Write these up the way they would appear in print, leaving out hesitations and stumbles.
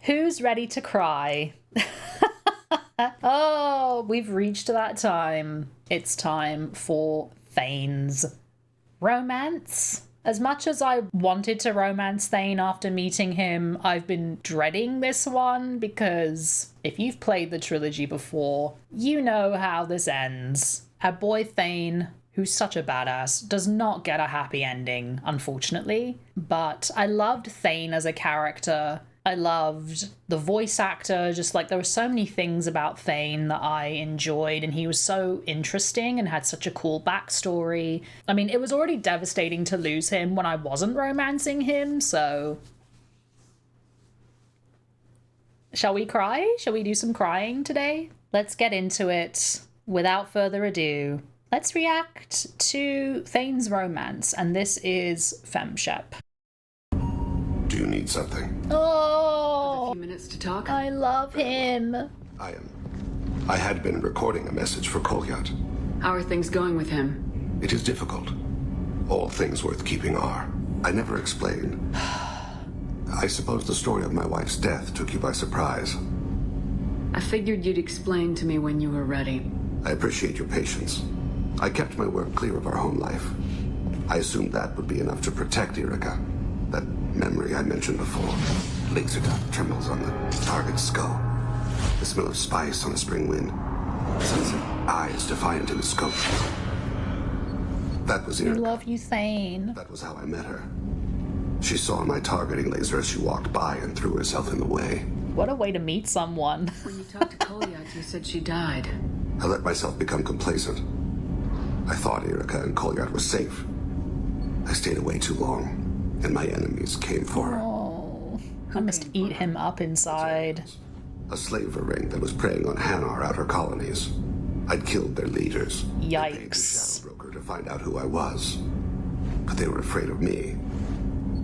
Who's ready to cry? Oh, we've reached that time. It's time for Thane's romance. As much as I wanted to romance Thane after meeting him, I've been dreading this one because if you've played the trilogy before, you know how this ends. Our boy Thane, who's such a badass, does not get a happy ending, unfortunately. But I loved Thane as a character. I loved the voice actor, just like there were so many things about Thane that I enjoyed, and he was so interesting and had such a cool backstory. I mean, it was already devastating to lose him when I wasn't romancing him, so... Shall we cry? Shall we do some crying today? Let's get into it. Without further ado, let's react to Thane's romance, and this is FemShep. Do you need something? Oh, a few minutes to talk. I love him. I had been recording a message for Kolyat. How are things going with him? It is difficult. All things worth keeping are. I never explained. I suppose the story of my wife's death took you by surprise. I figured you'd explain to me when you were ready. I appreciate your patience. I kept my work clear of our home life. I assumed that would be enough to protect Erica. That memory I mentioned before. Laser dot trembles on the target's skull. The smell of spice on a spring wind. Sunset eyes defiant in the scope. That was We Erica. love you, Thane. That was how I met her. She saw my targeting laser as she walked by and threw herself in the way. What a way to meet someone. When you talked to Kolyat, you said she died. I let myself become complacent. I thought Erica and Kolyat were safe. I stayed away too long, and my enemies came for her. Oh, I must eat him up inside. A slaver ring that was preying on Hanar outer colonies. I'd killed their leaders. I paid the Yikes. shadow broker to find out who I was. But they were afraid of me,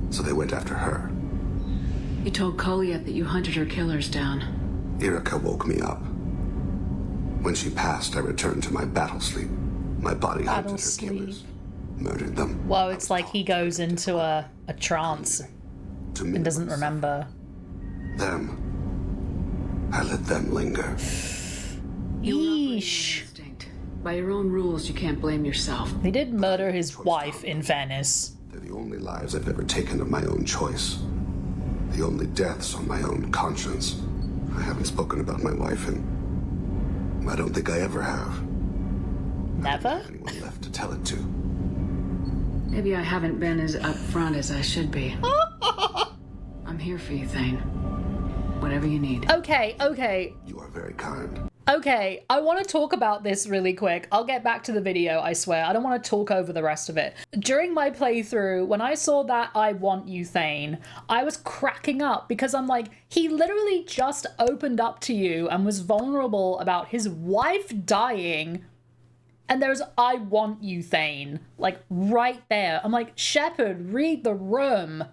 so they went after her. You told Kolyat that you hunted her killers down. Erica woke me up. When she passed, I returned to my battle sleep. My body hunted her sleep. killers, murdered them. Well, it's like he goes into a trance and doesn't remember. Them. I let them linger. Yeesh. Instinct. By your own rules, you can't blame yourself. He did murder his wife, in fairness. They're the only lives I've ever taken of my own choice. The only deaths on my own conscience. I haven't spoken about my wife, and I don't think I ever have. Never? Anyone left to tell it to. Maybe I haven't been as upfront as I should be. I'm here for you, Thane. Whatever you need. Okay. You are very kind. Okay, I want to talk about this really quick. I'll get back to the video, I swear. I don't want to talk over the rest of it. During my playthrough, when I saw that I want you, Thane, I was cracking up because I'm like, he literally just opened up to you and was vulnerable about his wife dying. And there's I want you, Thane, like right there. I'm like, Shepard, read the room.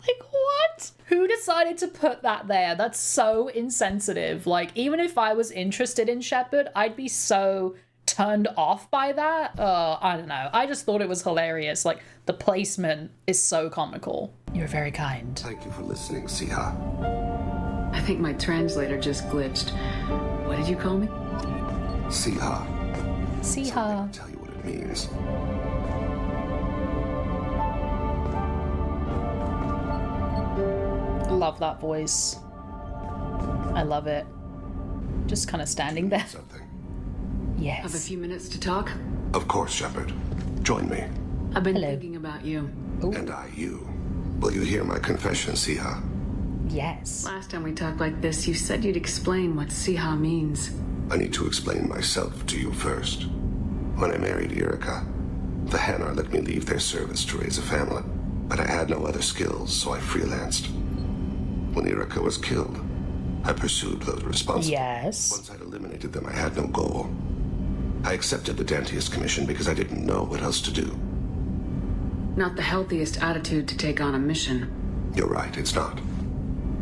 Like, what? Who decided to put that there? That's so insensitive. Like, even if I was interested in Shepard, I'd be so turned off by that. I don't know. I just thought it was hilarious. Like, the placement is so comical. You're very kind. Thank you for listening, Siha. I think my translator just glitched. What did you call me? Siha. See her. I'll tell you what it means. Love that voice. I love it. Just kind of standing there. Something. Yes. Have a few minutes to talk? Of course, Shepard. Join me. I've been Hello. thinking about you. And I, you. Will you hear my confession, Siha? Yes. Last time we talked like this, you said you'd explain what Siha means. I need to explain myself to you first. When I married Erica, the Hanar let me leave their service to raise a family. But I had no other skills, so I freelanced. When Erica was killed, I pursued those responsible. Yes. Once I'd eliminated them, I had no goal. I accepted the Dentiest commission because I didn't know what else to do. Not the healthiest attitude to take on a mission. You're right, it's not.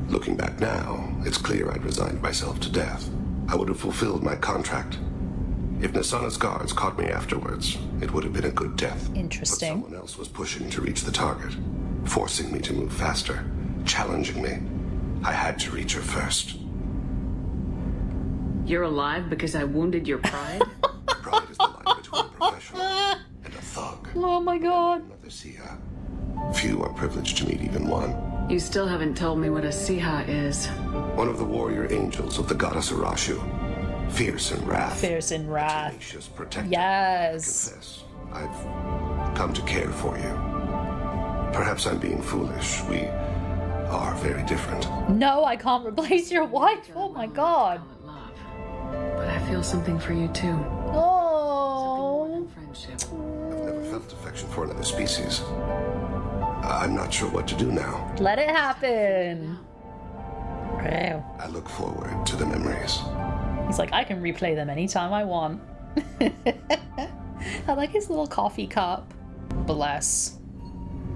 Looking back now, it's clear I'd resigned myself to death. I would have fulfilled my contract. If Nasana's guards caught me afterwards, it would have been a good death. Interesting. But someone else was pushing to reach the target, forcing me to move faster. challenging me. I had to reach her first. You're alive because I wounded your pride? Pride is the line between a professional and a thug. Oh my god. Another Siha. Few are privileged to meet even one. You still haven't told me what a Siha is. One of the warrior angels of the goddess Arashu. Fierce in wrath. Fierce in wrath. Tenacious protector. Yes. Confess, I've come to care for you. Perhaps I'm being foolish. We are very different. No, I can't replace your wife. Oh my god. Call it love. But I feel something for you too. Oh. Friendship. I've never felt affection for another species. I'm not sure what to do now. Let it happen. Wow. I look forward to the memories. He's like, I can replay them anytime I want. I like his little coffee cup. Bless.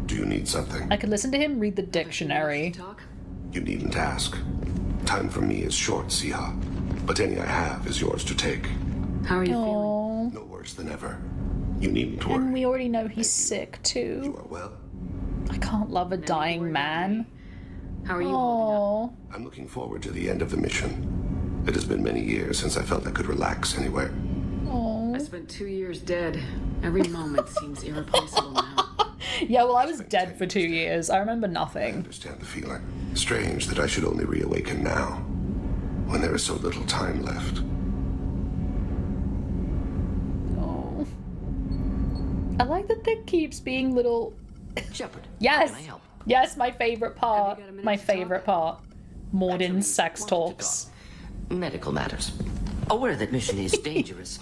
Do you need something? I could listen to him read the dictionary. Talk? You needn't ask. Time for me is short, Siha. But any I have is yours to take. How are you Oh. No worse than ever. You needn't worry. And we already know he's sick You too. are well? I can't love a dying man. feeling? How are you holding up? Oh. I'm looking forward to the end of the mission. It has been many years since I felt I could relax anywhere. Oh. I spent 2 years dead. Every moment seems irreplaceable now. Yeah, well, I was dead for 2 years. I remember I nothing. understand the feeling. Strange that I should only reawaken now, when there is so little time left. Oh. I like that there keeps being little. Shepard, Yes. how can I help? Yes, my favorite part. got a minute My to talk? favorite part. Mordin's Actually, sex wanted to talks. talk. Medical matters. Aware that mission is dangerous.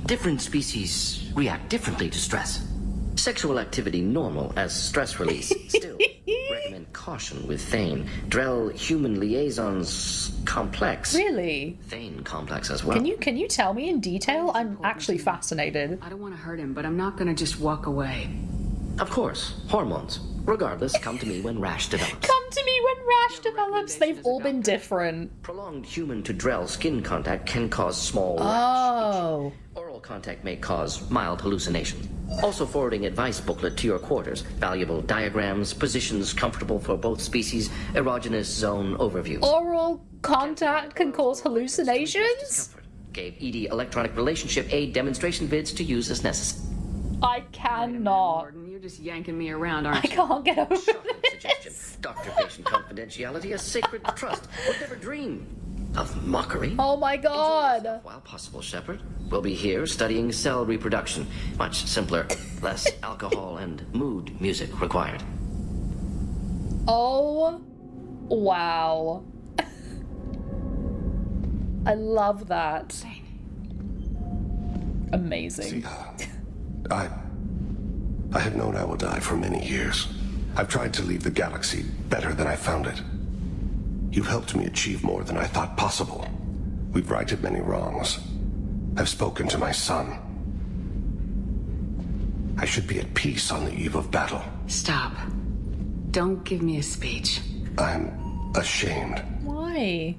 Different species react differently to stress. Sexual activity normal as stress release. Still, recommend caution with Thane. Drell human liaisons complex. Really? Thane complex as well. Can you tell me in detail? I'm actually fascinated. I don't want to hurt him, but I'm not going to just walk away. Of course, hormones. Regardless, come to me when rash develops. Come to me when rash develops. They've all been different. Prolonged human to Drell skin contact can cause small rash. Oh. Oral contact may cause mild hallucination. Also forwarding advice booklet to your quarters. Valuable diagrams, positions comfortable for both species, erogenous zone overviews. Oral contact can cause hallucinations? Discomfort. Gave ED electronic relationship aid demonstration vids to use as necessary. I cannot. Gordon, you're just yanking me around, I aren't you? can't get over Suggestion. this. Doctor-patient confidentiality, a sacred trust. Would never dream of mockery. Oh my god. While possible, Shepard. We'll be here studying cell reproduction. Much simpler, less alcohol and mood music required. Oh. Wow. I love that. Amazing. I have known I will die for many years. I've tried to leave the galaxy better than I found it. You've helped me achieve more than I thought possible. We've righted many wrongs. I've spoken to my son. I should be at peace on the eve of battle. Stop. Don't give me a speech. I'm ashamed. Why?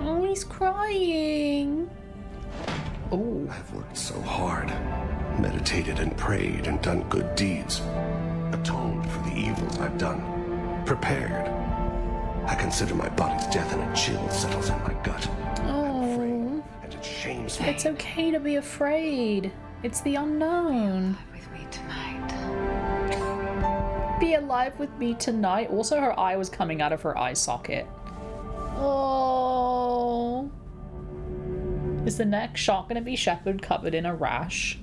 Oh, he's crying. Oh. I've worked so hard, meditated and prayed and done good deeds, atoned for the evils I've done, prepared. I consider my body's death and a chill settles in my gut. I'm afraid, and it shames me. It's okay to be afraid. It's the unknown. With me tonight. Be alive with me tonight. Also, her eye was coming out of her eye socket. Oh. Is the next shot going to be Shepard covered in a rash?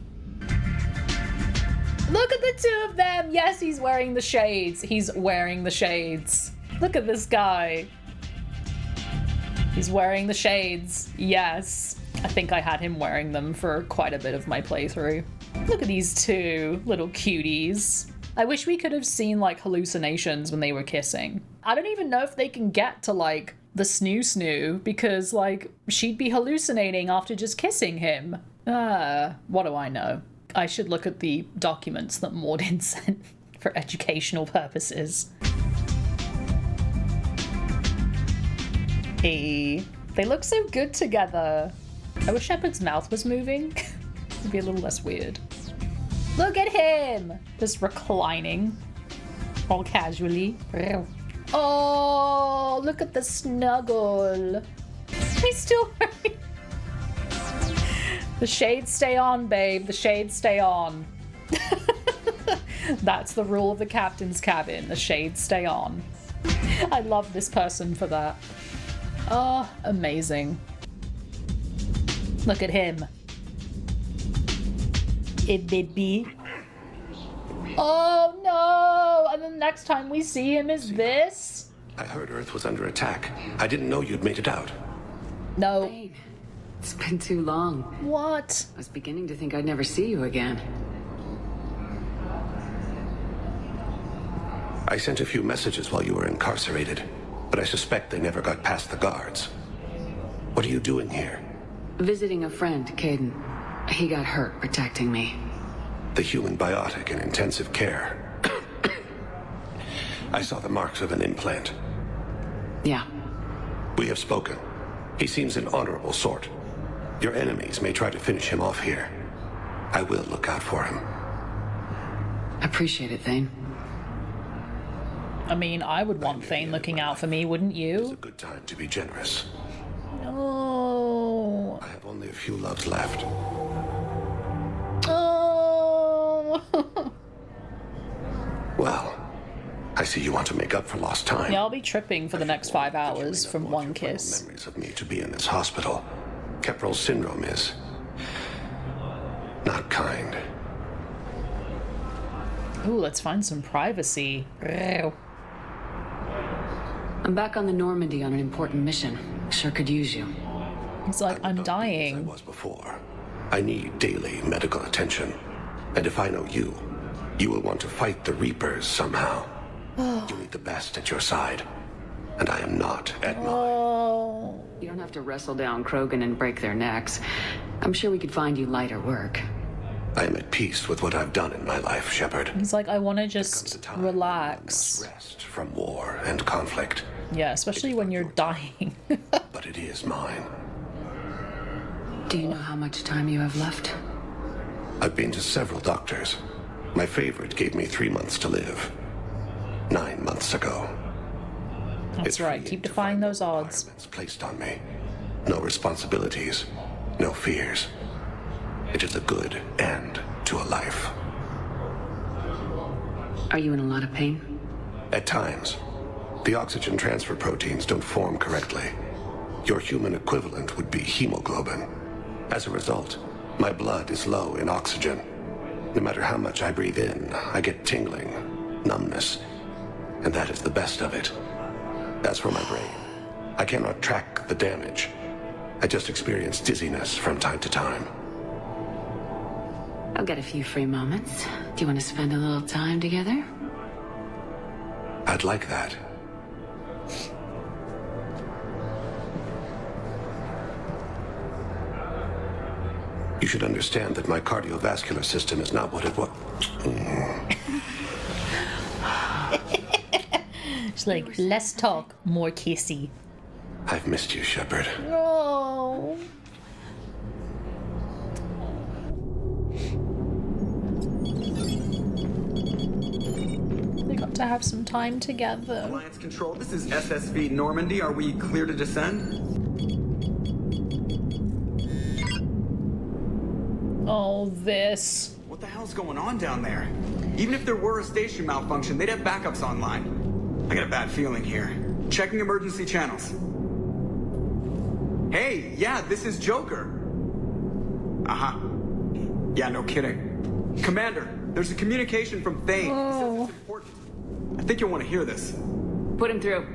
Look at the two of them! Yes, he's wearing the shades. He's wearing the shades. Look at this guy. He's wearing the shades. Yes. I think I had him wearing them for quite a bit of my playthrough. Look at these two little cuties. I wish we could have seen like hallucinations when they were kissing. I don't even know if they can get to like the snoo because like she'd be hallucinating after just kissing him. What do I know? I should look at the documents that Mordin sent for educational purposes. Hey, they look so good together. I wish Shepard's mouth was moving. It'd be a little less weird. Look at him! Just reclining. All casually. Oh, look at the snuggle. He's still wearing... The shades stay on, babe. The shades stay on. That's the rule of the captain's cabin. The shades stay on. I love this person for that. Oh, amazing. Look at him. Hey, baby. Oh, no! And the next time we see him is this? I heard Earth was under attack. I didn't know you'd made it out. No. Thane, it's been too long. What? I was beginning to think I'd never see you again. I sent a few messages while you were incarcerated, but I suspect they never got past the guards. What are you doing here? Visiting a friend, Caden. He got hurt protecting me. The human biotic in intensive care. I saw the marks of an implant. Yeah. We have spoken. He seems an honorable sort. Your enemies may try to finish him off here. I will look out for him. Appreciate it, Thane. I mean, I would want Thane looking out for me, wouldn't It's a you? good time to be generous. No. I have only a few loves left. Oh. Well, I see you want to make up for lost time. Yeah, I'll be tripping for the next 5 hours You may from not want one your final kiss. memories of me to be in this hospital. Keprell syndrome is not kind. Ooh, let's find some privacy. Ew. I'm back on the Normandy on an important mission. Sure could use you. He's like, I'm As I dying. was before. I need daily medical attention. And if I know you, you will want to fight the Reapers somehow. You need the best at your side. And I am not at mine. Oh. You don't have to wrestle down Krogan and break their necks. I'm sure we could find you lighter work. I am at peace with what I've done in my life, Shepard. He's like, I want to Comes just a time when I relax. must rest from war and conflict. Yeah, especially when you're dying. But it is mine. Do you know how much time you have left? I've been to several doctors. My favorite gave me 3 months to live. 9 months ago. That's It's right. freeing Keep to defying find those no odds. requirements placed on me. No responsibilities. No fears. It is a good end to a life. Are you in a lot of pain? At times, the oxygen transfer proteins don't form correctly. Your human equivalent would be hemoglobin. As a result, my blood is low in oxygen. No matter how much I breathe in, I get tingling, numbness, and that is the best of it. As for my brain, I cannot track the damage. I just experience dizziness from time to time. I've got a few free moments. Do you want to spend a little time together? I'd like that. You should understand that my cardiovascular system is not what it was. It's like, less talk, more kissy. I've missed you, Shepard. Oh. They got to have some time together. Alliance Control, this is SSV Normandy. Are we clear to descend? Oh, this. What the hell's going on down there? Even if there were a station malfunction, they'd have backups online. I got a bad feeling here. Checking emergency channels. Hey, yeah, this is Joker. Uh-huh. Yeah, no kidding. Commander, there's a communication from Thane. He says it's important. I think you'll want to hear this. Put him through.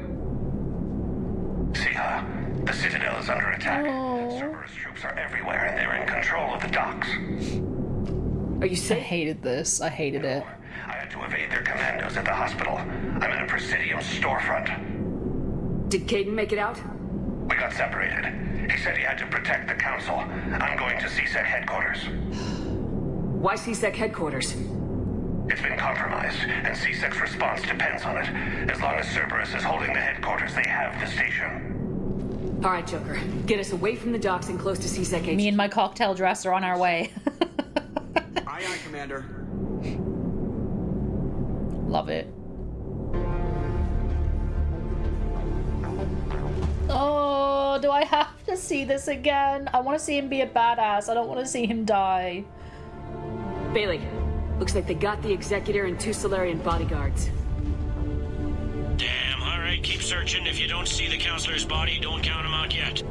Siha, the Citadel is under attack. Cerberus troops are everywhere and they're in control of the docks. Are you I safe? hated this. I hated it. I had to evade their commandos at the hospital. I'm in a Presidium storefront. Did Caden make it out? We got separated. He said he had to protect the Council. I'm going to CSEC headquarters. Why CSEC headquarters? It's been compromised, and CSEC's response depends on it. As long as Cerberus is holding the headquarters, they have the station. All right, Joker. Get us away from the docks and close to CSEC HQ. Me and my cocktail dress are on our way. Aye, aye, Commander. Love it. Oh, do I have to see this again? I want to see him be a badass. I don't want to see him die. Bailey, looks like they got the Executor and 2 Solarian bodyguards. Damn, alright, keep searching. If you don't see the counselor's body, don't count him out yet.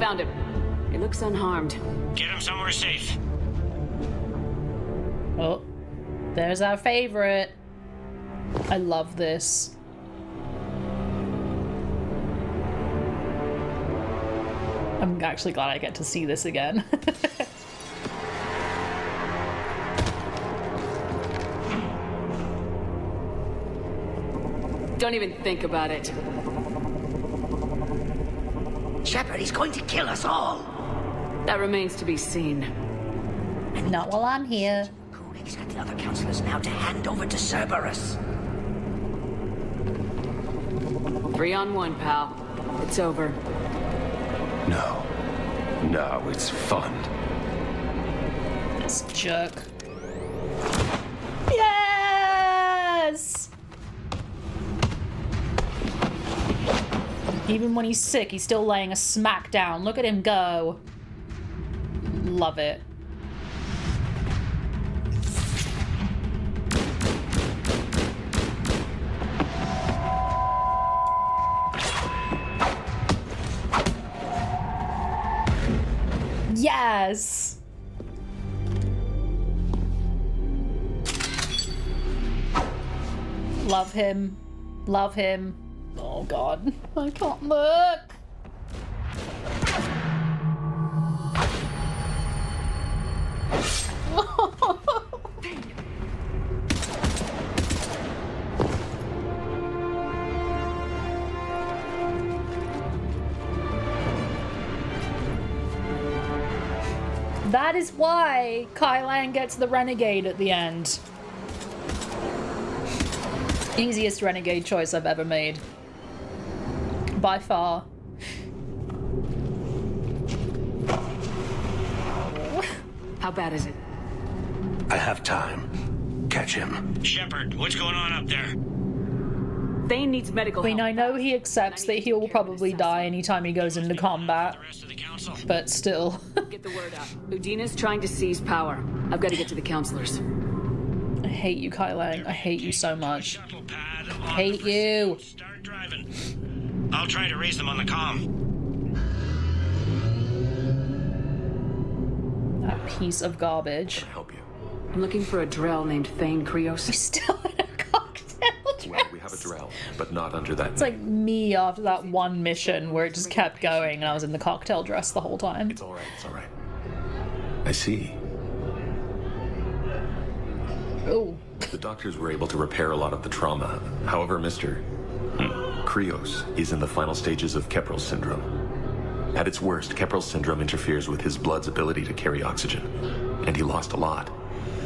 Found him. He looks unharmed. Get him somewhere safe. Oh, there's our favorite. I love this. I'm actually glad I get to see this again. Don't even think about it. Shepard, he's going to kill us all. That remains to be seen. Not while I'm here. He's got the other counselors now to hand over to Cerberus. 3 on 1, pal. It's over. No. No, it's fun. This jerk. Yes! Even when he's sick, he's still laying a smack down. Look at him go. Love it. Yes! Love him. Love him. Oh god, I can't look. That is why Kylan gets the renegade at the end. Easiest renegade choice I've ever made. By far. How bad is it? I have time. Catch him. Shepard, what's going on up there? Thane needs medical I mean, help. I know he accepts that he will probably die anytime he goes into combat, The rest of the council? but still. Get the word out. Udina's trying to seize power. I've got to get to the counselors. I hate you, Kylan. I hate you so much. Shuttle pad on Hate the you. Start driving. I'll try to raise them on the comm. That piece of garbage. Help you. I'm looking for a Drell named Thane Krios. Still in a cocktail dress. Well, we have a Drell, but not under that It's like me after that one mission where it just kept going and I was in the cocktail dress the whole time. It's all right, it's all right. I see. Oh. The doctors were able to repair a lot of the trauma. However, Mr. Krios is in the final stages of Keprel's syndrome. At its worst, Keprel's syndrome interferes with his blood's ability to carry oxygen, and he lost a lot.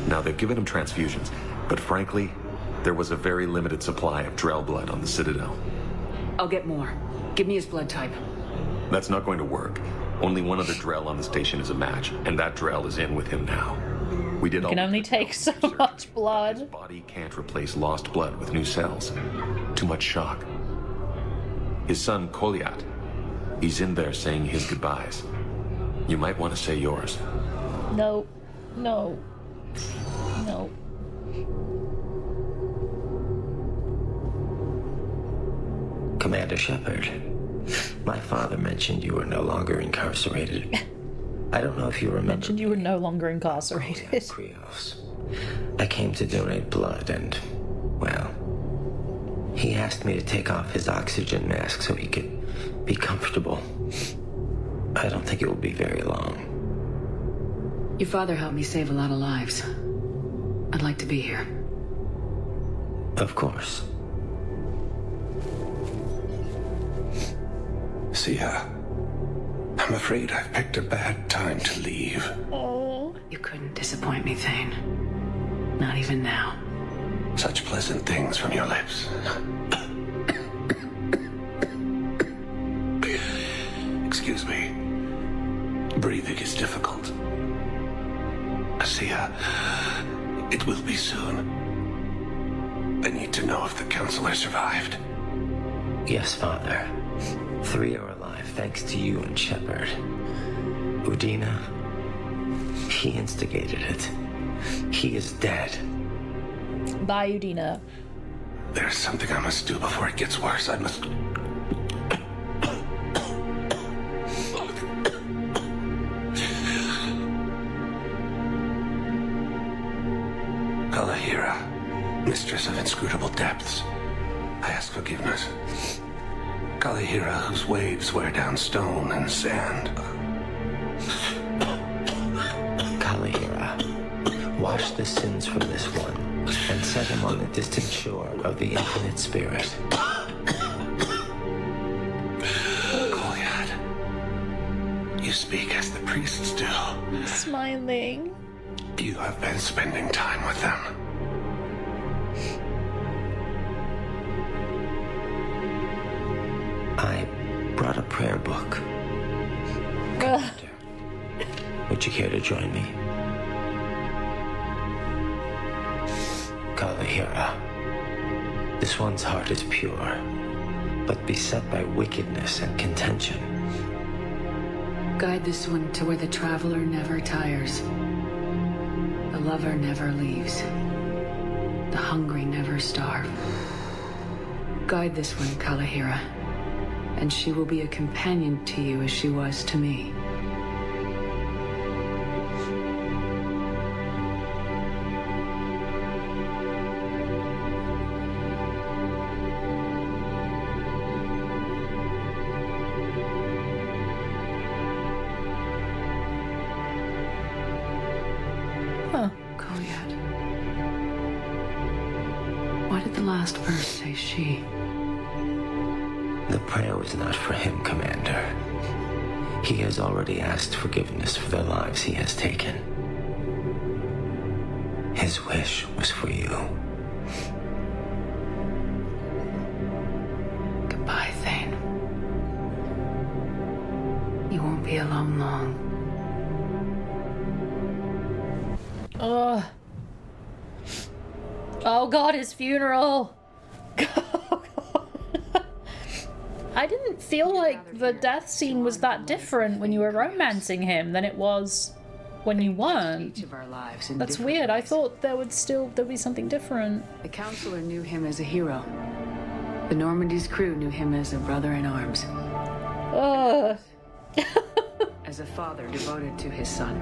Now, they've given him transfusions, but frankly, there was a very limited supply of Drell blood on the Citadel. I'll get more. Give me his blood type. That's not going to work. Only one other Drell on the station is a match, and that Drell is in with him now. We did all Can only take so much His blood. body can't replace lost blood with new cells. Too much shock. His son, Koliat, he's in there saying his goodbyes. You might want to say yours. No. No. No. Commander Shepard, my father mentioned you were no longer incarcerated. I don't know if you remember. Mentioned you were no longer incarcerated. Krios. I came to donate blood and, well, he asked me to take off his oxygen mask so he could be comfortable. I don't think it will be very long. Your father helped me save a lot of lives. I'd like to be here. Of course. See ya. I'm afraid I've picked a bad time to leave. Oh. You couldn't disappoint me, Thane. Not even now. Such pleasant things from your lips. Excuse me. Breathing is difficult. Asia, it will be soon. I need to know if the counselor survived. Yes, Father. 3 are alive thanks to you and Shepard. Udina, he instigated it. He is dead. Bye, Udina. There's something I must do before it gets worse. I must... Kalahira, mistress of inscrutable depths, I ask forgiveness. Kalahira, whose waves wear down stone and sand. Kalahira, wash the sins from this one and set him on the distant shore of the infinite spirit. Goliath, you speak as the priests do. Smiling. You have been spending time with them. I brought a prayer book. Would you care to join me? Kalahira, this one's heart is pure, but beset by wickedness and contention. Guide this one to where the traveler never tires. The lover never leaves. The hungry never starve. Guide this one, Kalahira, and she will be a companion to you as she was to me. Why did the last verse say she? The prayer was not for him, Commander. He has already asked forgiveness for the lives he has taken. His wish was for you. Goodbye, Thane. You won't be alone long. Ugh. Oh god, his funeral! I didn't feel like the death scene was that different when you were romancing him than it was when you weren't. That's weird. I thought there'd be something different. The counselor knew him as a hero. The Normandy's crew knew him as a brother in arms. Ugh. As a father devoted to his son.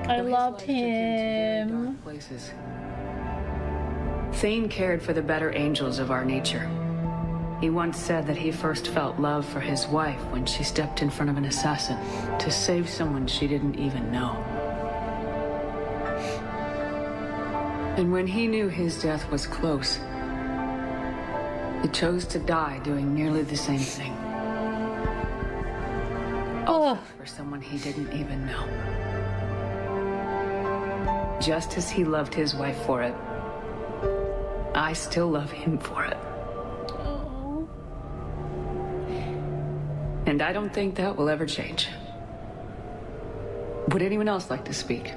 I loved him. Thane cared for the better angels of our nature. He once said that he first felt love for his wife when she stepped in front of an assassin to save someone she didn't even know. And when he knew his death was close, he chose to die doing nearly the same thing. Also for someone he didn't even know. Just as he loved his wife for it, I still love him for it. Oh. And I don't think that will ever change. Would anyone else like to speak?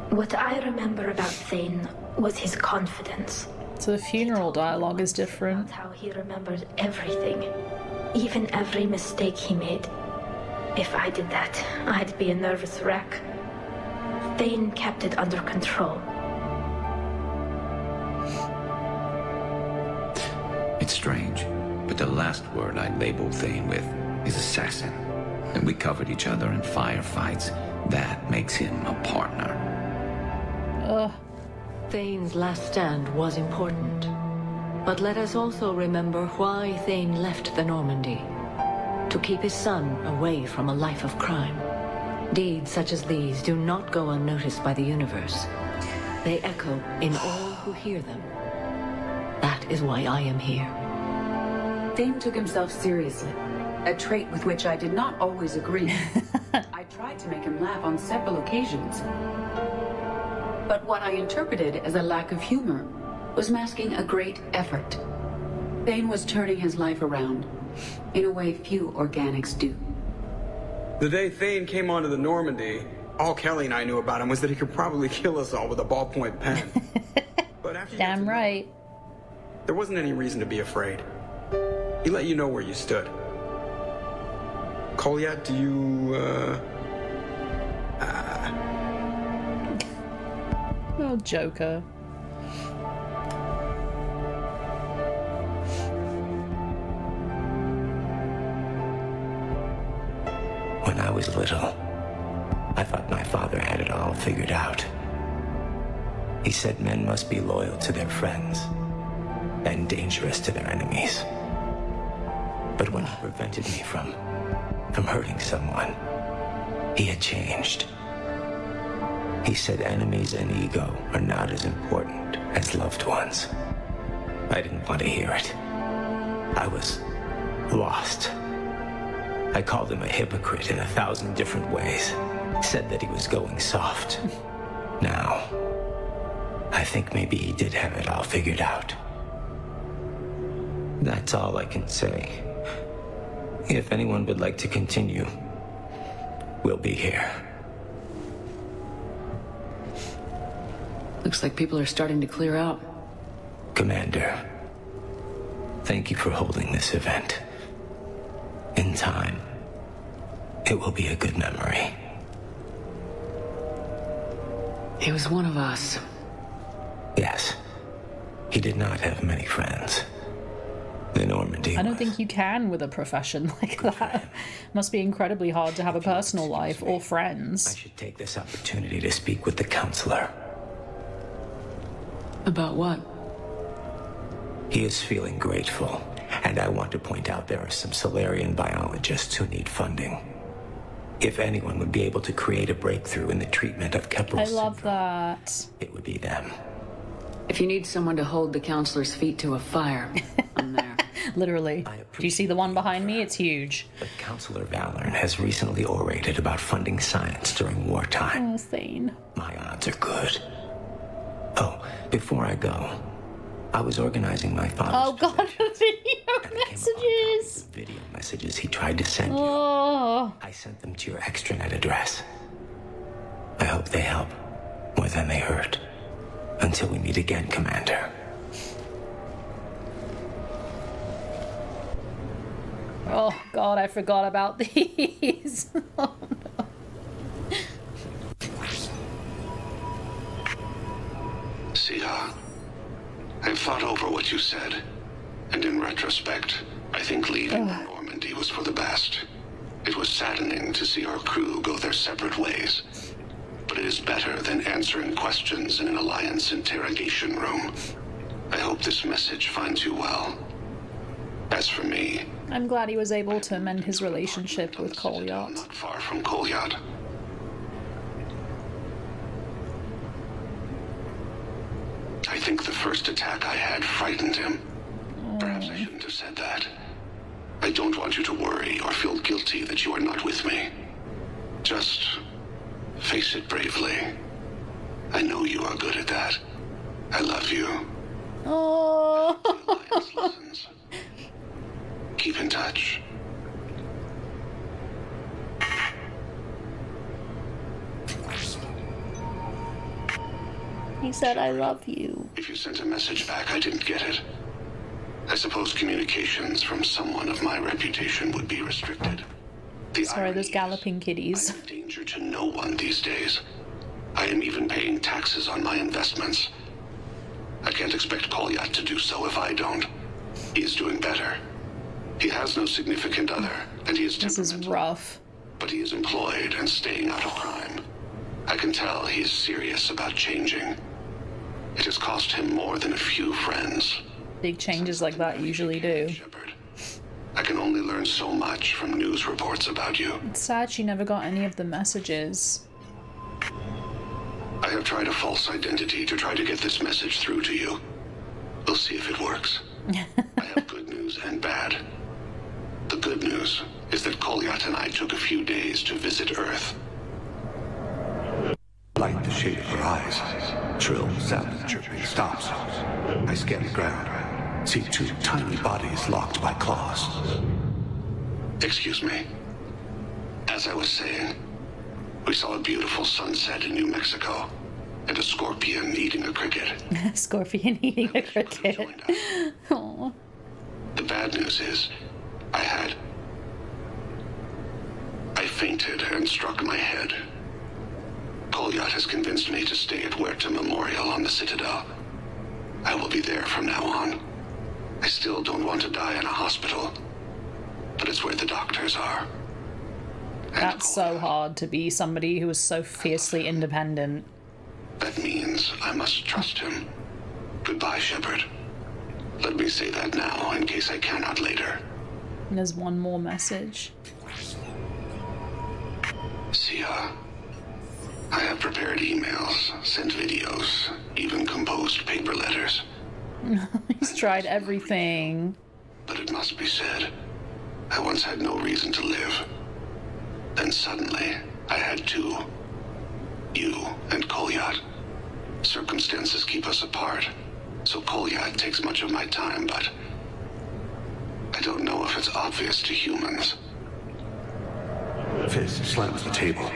What I remember about Thane was his confidence. So the funeral dialogue is different. How he remembered everything, even every mistake he made. If I did that, I'd be a nervous wreck. Thane kept it under control. It's strange, but the last word I'd label Thane with is assassin. And we covered each other in firefights. That makes him a partner. Thane's last stand was important. But let us also remember why Thane left the Normandy. To keep his son away from a life of crime. Deeds such as these do not go unnoticed by the universe. They echo in all who hear them. That is why I am here. Thane took himself seriously, a trait with which I did not always agree. I tried to make him laugh on several occasions. But what I interpreted as a lack of humor was masking a great effort. Thane was turning his life around, in a way few organics do. The day Thane came onto the Normandy, all Kelly and I knew about him was that he could probably kill us all with a ballpoint pen. But after Damn right. There wasn't any reason to be afraid. He let you know where you stood. Kolyat, do you, Oh, Joker. When I was little, I thought my father had it all figured out. He said men must be loyal to their friends and dangerous to their enemies. But when he prevented me from hurting someone, he had changed. He said enemies and ego are not as important as loved ones. I didn't want to hear it. I was lost. I called him a hypocrite in 1,000 different ways. Said that he was going soft. Now, I think maybe he did have it all figured out. That's all I can say. If anyone would like to continue, we'll be here. Looks like people are starting to clear out. Commander, thank you for holding this event. In time, it will be a good memory. He was one of us. Yes. He did not have many friends. The Normandy. I don't think you can with a profession like that. Must be incredibly hard to have a personal life or friends. I should take this opportunity to speak with the counselor. About what? He is feeling grateful, and I want to point out there are some Solarian biologists who need funding. If anyone would be able to create a breakthrough in the treatment of Keppel syndrome, I love that. It would be them. If you need someone to hold the counselor's feet to a fire, I'm there. Literally. Do you see the one behind me? It's huge. But Counselor Valorn has recently orated about funding science during wartime. Oh, Thane. My odds are good. Oh, before I go, I was organizing my father's Oh god, video messages! Video messages he tried to send you. Oh. I sent them to your extranet address. I hope they help more than they hurt. Until we meet again, Commander. Oh god, I forgot about these. Oh, no. Sia, I've thought over what you said, and in retrospect, I think leaving Normandy was for the best. It was saddening to see our crew go their separate ways, but it is better than answering questions in an Alliance interrogation room. I hope this message finds you well. As for me, I'm glad he was able to mend his relationship with Kolyat. not far from Kolyat. I think the first attack I had frightened him. Perhaps I shouldn't have said that. I don't want you to worry or feel guilty that you are not with me. Just face it bravely. I know you are good at that. I love you. Oh. The Alliance listens. Keep in touch. He said, I love you. If you sent a message back, I didn't get it. I suppose communications from someone of my reputation would be restricted. Sorry, those galloping kitties. I'm a danger to no one these days. I am even paying taxes on my investments. I can't expect Kolyat to do so if I don't. He is doing better. He has no significant other, and he is temperamental. This is rough. But he is employed and staying out of crime. I can tell he is serious about changing. It has cost him more than a few friends. Big changes like that usually do. Shepard, I can only learn so much from news reports about you. It's sad she never got any of the messages. I have tried a false identity to try to get this message through to you. We'll see if it works. I have good news news and bad. The good news is that Kolyat and I took a few days to visit Earth. Light the shade of her eyes. Shrill sound of chirping stops. I scan the ground. See two tiny bodies locked by claws. Excuse me. As I was saying, we saw a beautiful sunset in New Mexico. And a scorpion eating a cricket. Scorpion eating a cricket. Aww. The bad news is, I fainted and struck my head. Kolyat has convinced me to stay at Huerta Memorial on the Citadel. I will be there from now on. I still don't want to die in a hospital, but it's where the doctors are. That's so hard to be somebody who is so fiercely independent. That means I must trust him. Goodbye, Shepard. Let me say that now, in case I cannot later. And there's one more message. Sia, I have prepared emails, sent videos, even composed paper letters. He's tried everything. But it must be said, I once had no reason to live. Then suddenly, I had two. You and Kolyat. Circumstances keep us apart, so Kolyat takes much of my time, but I don't know if it's obvious to humans. Fist slams the table.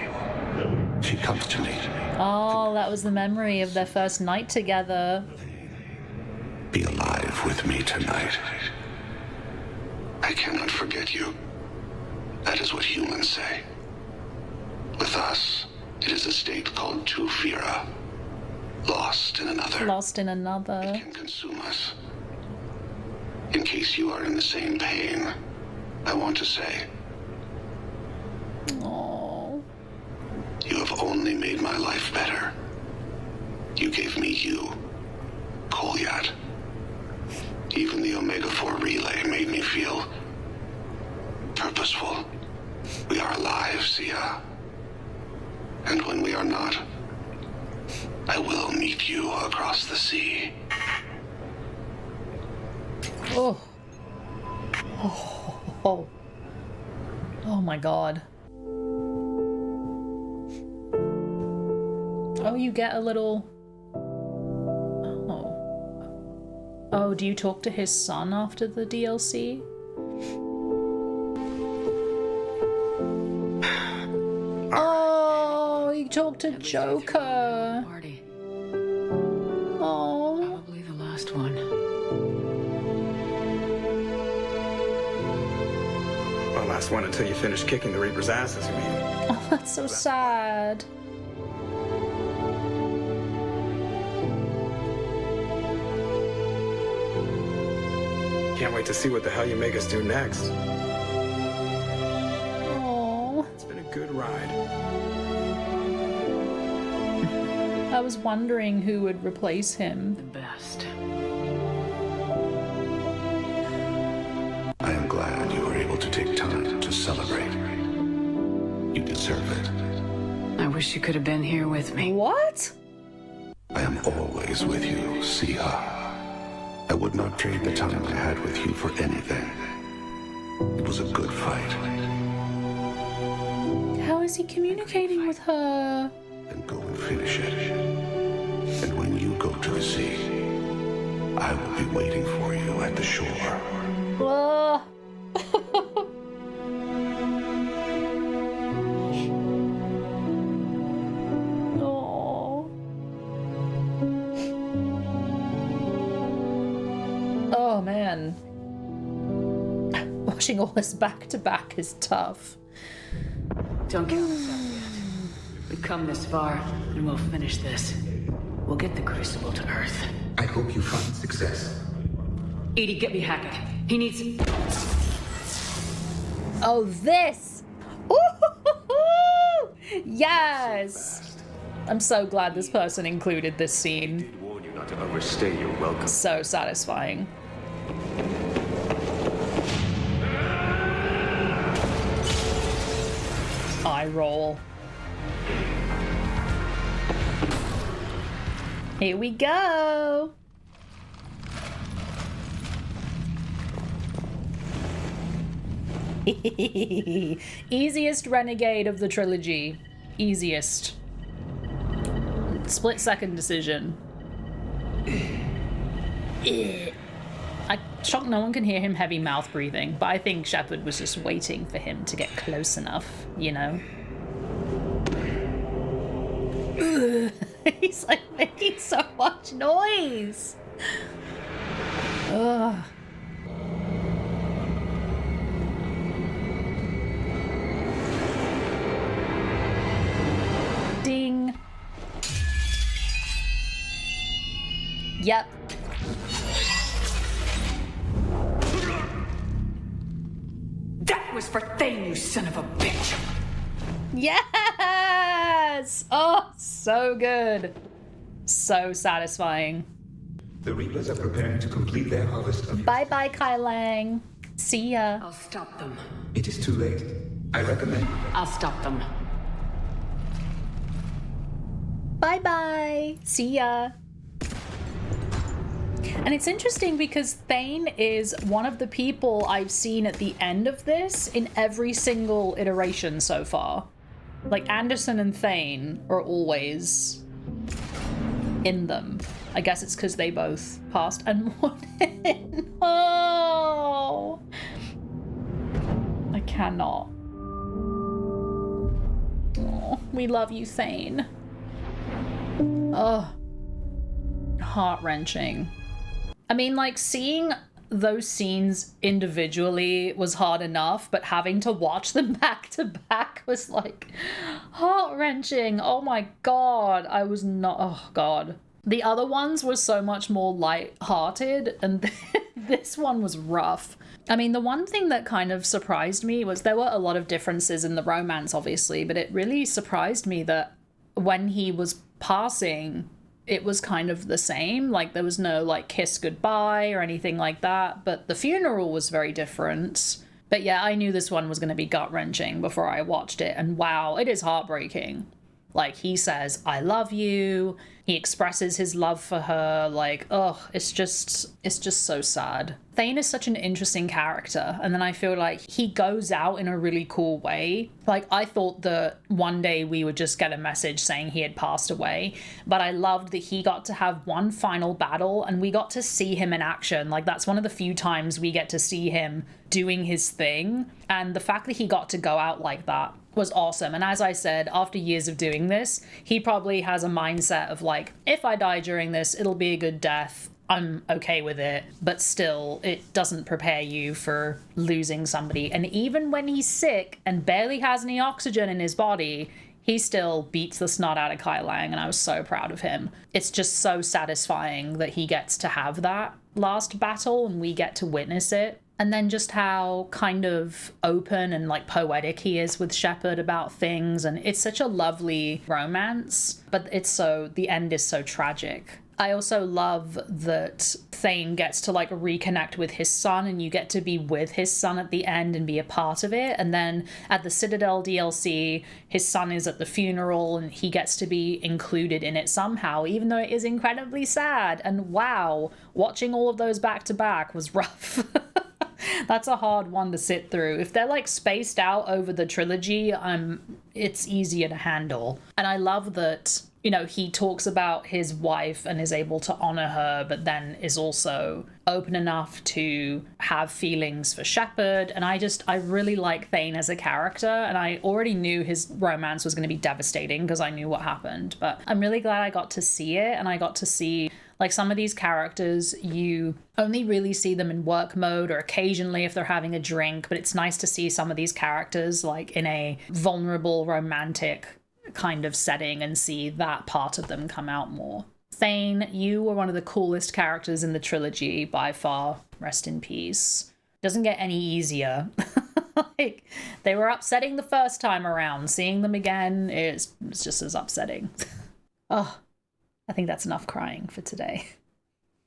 She comes to me. Oh, that was the memory of their first night together. Be alive with me tonight. I cannot forget you. That is what humans say. With us, it is a state called Tufira. Lost in another. Lost in another. It can consume us. In case you are in the same pain, I want to say, Aww. You have only made my life better. You gave me you, Kolyat. Even the Omega-4 relay made me feel purposeful. We are alive, Sia. And when we are not, I will meet you across the sea. Oh. Oh. Oh. Oh my god. Oh, you get a little... Oh. Oh, do you talk to his son after the DLC? Oh, you talk to Joker. Party. Oh. Probably the last one. Well, last one until you finish kicking the Reaper's asses, you mean? Oh, that's so sad. Can't wait to see what the hell you make us do next. Oh. It's been a good ride. I was wondering who would replace him. The best. I am glad you were able to take time to celebrate. You deserve it. I wish you could have been here with me. What? I am always with you, Sia. I would not trade the time I had with you for anything. It was a good fight. How is he communicating with her? Then go and finish it. And when you go to the sea, I will be waiting for you at the shore. Oh. Oh. Oh man. Watching all this back to back is tough. Don't count us out yet. We've come this far, and we'll finish this. We'll get the Crucible to Earth. I hope you find success. Edie, get me Hackett. He needs... Oh, this! Ooh, yes! I'm so glad this person included this scene. Did warn you not to overstay your welcome. So satisfying. Eye roll. Here we go! Easiest renegade of the trilogy. Easiest. Split-second decision. I'm shocked no one can hear him heavy mouth breathing, but I think Shepard was just waiting for him to get close enough, you know? He's like making so much noise. Ugh. Ding. Yep. That was for Thane, you son of a bitch! Yes! Oh, so good. So satisfying. The Reapers are preparing to complete their harvest of... Bye-bye, Kai Lang. See ya. I'll stop them. It is too late. I recommend... I'll stop them. Bye-bye. See ya. And it's interesting because Thane is one of the people I've seen at the end of this in every single iteration so far. Like, Anderson and Thane are always in them. I guess it's because they both passed and won. Oh! I cannot. Oh, we love you, Thane. Oh. Heart-wrenching. I mean, like, seeing those scenes individually was hard enough, but having to watch them back to back was, like, heart-wrenching. Oh my god. I was not... Oh, god. The other ones were so much more light-hearted, and this one was rough. I mean, the one thing that kind of surprised me was there were a lot of differences in the romance, obviously, but it really surprised me that when he was passing, it was kind of the same. Like, there was no, like, kiss goodbye or anything like that, but the funeral was very different. But yeah, I knew this one was going to be gut-wrenching before I watched it, and wow, it is heartbreaking. Like, he says, I love you. He expresses his love for her. Like, ugh, it's just so sad. Thane is such an interesting character. And then I feel like he goes out in a really cool way. Like, I thought that one day we would just get a message saying he had passed away. But I loved that he got to have one final battle and we got to see him in action. Like, that's one of the few times we get to see him doing his thing. And the fact that he got to go out like that was awesome. And as I said, after years of doing this, he probably has a mindset of like, if I die during this, it'll be a good death. I'm okay with it. But still, it doesn't prepare you for losing somebody. And even when he's sick and barely has any oxygen in his body, he still beats the snot out of Kai Lang, and I was so proud of him. It's just so satisfying that he gets to have that last battle and we get to witness it. And then just how kind of open and like poetic he is with Shepard about things. And it's such a lovely romance, but the end is so tragic. I also love that Thane gets to like reconnect with his son and you get to be with his son at the end and be a part of it. And then at the Citadel DLC, his son is at the funeral and he gets to be included in it somehow, even though it is incredibly sad. And wow, watching all of those back to back was rough. That's a hard one to sit through. If they're like spaced out over the trilogy, it's easier to handle. And I love that, you know, he talks about his wife and is able to honor her, but then is also open enough to have feelings for Shepard. And I really like Thane as a character, and I already knew his romance was going to be devastating because I knew what happened. But I'm really glad I got to see it, and I got to see like some of these characters, you only really see them in work mode or occasionally if they're having a drink, but it's nice to see some of these characters like in a vulnerable, romantic kind of setting and see that part of them come out more. Thane, you were one of the coolest characters in the trilogy by far. Rest in peace. Doesn't get any easier. Like, they were upsetting the first time around. Seeing them again, it's just as upsetting. Oh. I think that's enough crying for today.